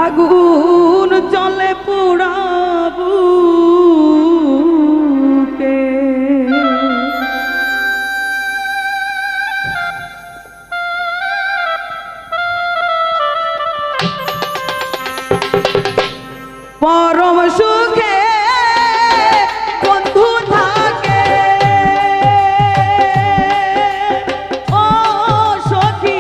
আগুন চলে পোড়াবুকে পরম সুখে বন্ধু থাকে ও সখী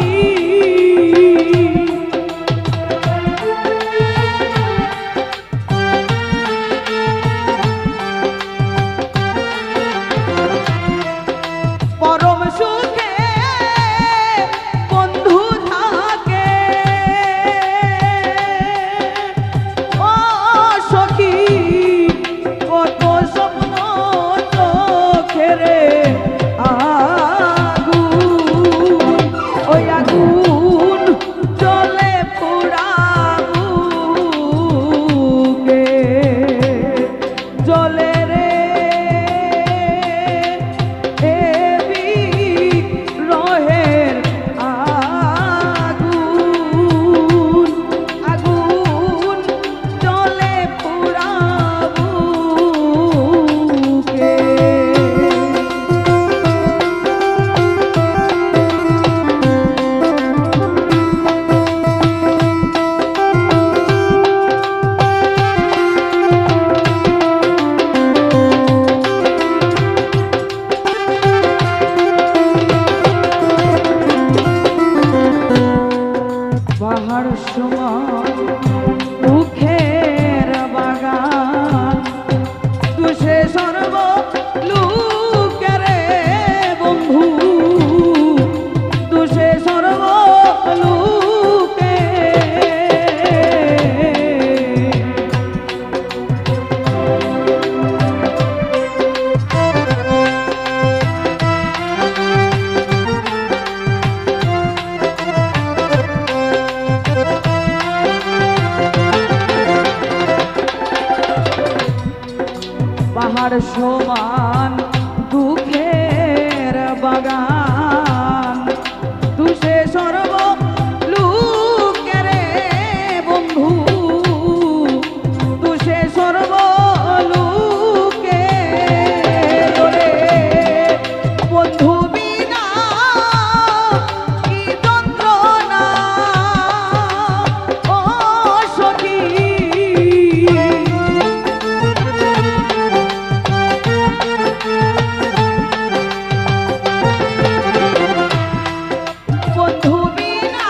পরম সুখে বন্ধু থাকে ও সখী কত স্বপ্ন চোখেরে আগুন ওই আগুন চলে পোড়াবুকে জলে রে রহের আগুন আগুন চলে পোড়াবুকে পাহাড় সমান দুঃখের বাগান তুষে সর্ব লুকেরে বন্ধু তুষে সর্ব লুকে পাহাড় সমান দুঃখের বাগান তুষে সর্ব লুকেরে বন্ধু তুষে সর্ব লুকে রে বন্ধু বিনা কি যন্ত্রণা ও সখী বন্ধু বিনা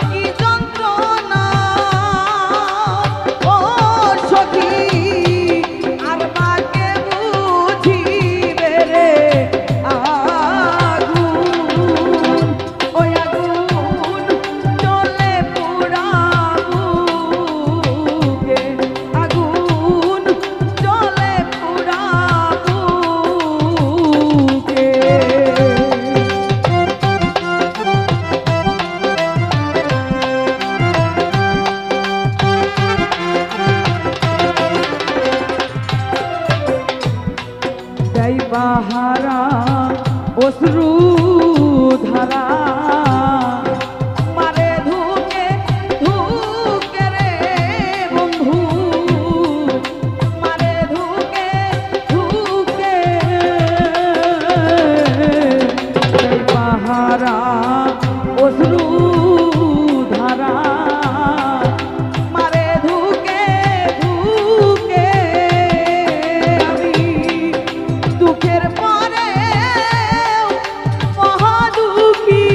কি যন্ত্রণা ও সখী আর মাকে বুঝিবে রে আগুন ওই আগুন চলে পোড়াবুকে আগুন চলে পোড়াবুকে যাই পাহারা অশ্রু ধারা মারে ধুকে ধুকে রে বন্ধু মারে ধুকে ধুকে যাই পাহারা অশ্রু ধারা মারে ধুকে ধুকে আমি দুঃখের পরে মহা দুঃখী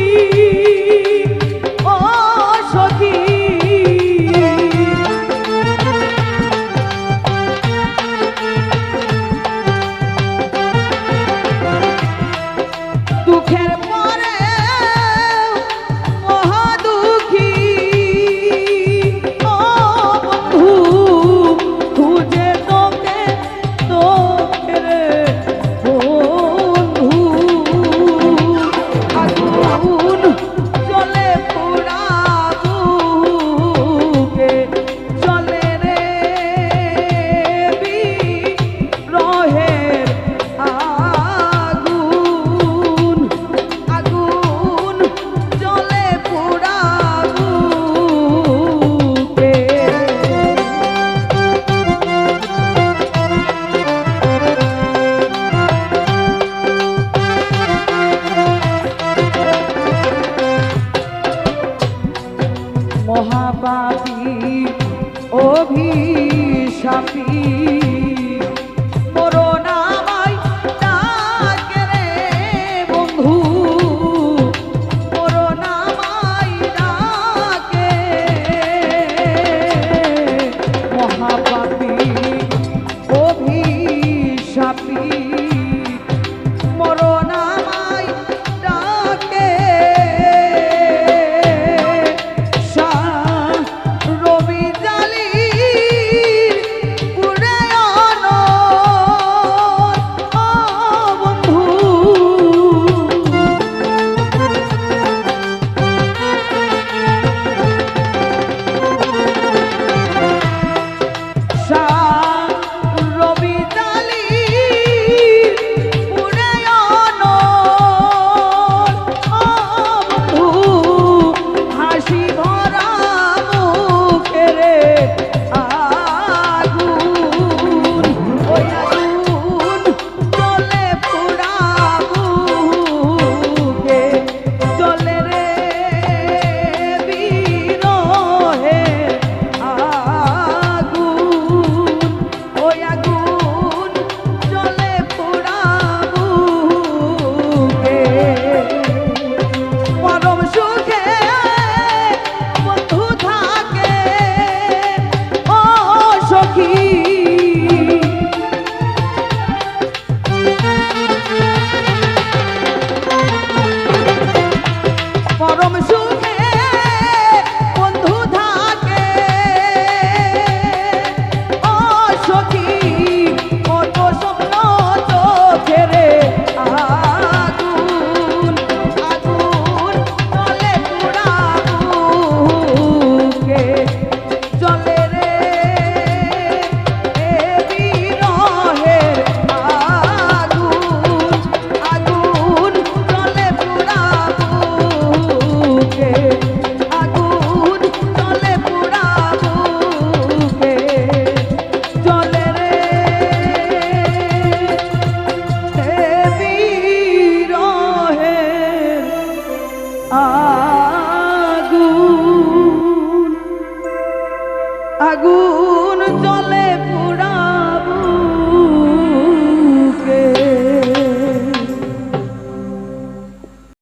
আগুন জ্বলে পুরা